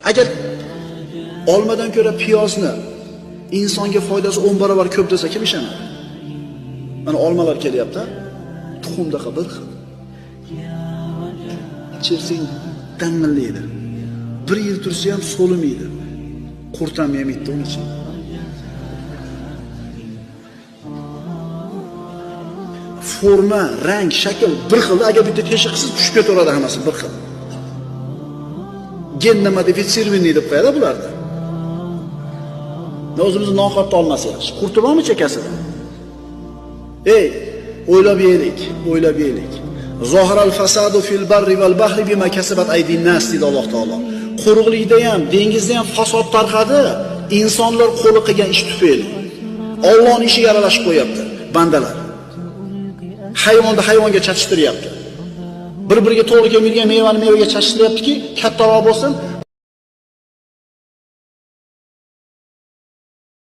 Agar olmadan ko'ra piyozni insonga foydasi 10 barobar ko'p desa kim ishonadi? Mana olmalar kelyapti. Tuxumdaqa bir xil. Ichirsang dangillaydi. 1 yil tursa ham so'limaydi. Qurt ham yemaydi uning uchun. Forma, rang, shakl bir xil. Agar bitta teshik qilsiz tushib ketaveradi hammasi bir xil. Genni modifitsirованный deb qo'yadi bularda. O'zimizni noqatda olmasa yaxshi. Qurti bormi chekasida? Ey, o'ylab yeylik, o'ylab yeylik. Zohiral fasadu fil barri val bahri bima kasabat aydin nas dedi Alloh taolo. Quruqlikda ham, dengizda ham fasod tarqadi, insonlar qo'li qilgan ish tufayli. Allohning ishiga aralashib qo'yapti bandalar. Hayvonga chatishtiryapti. Bir-biriga to'g'ri kelmaydigan mevani mevaga chatishtiryaptiki, kattaroq bo'lsin,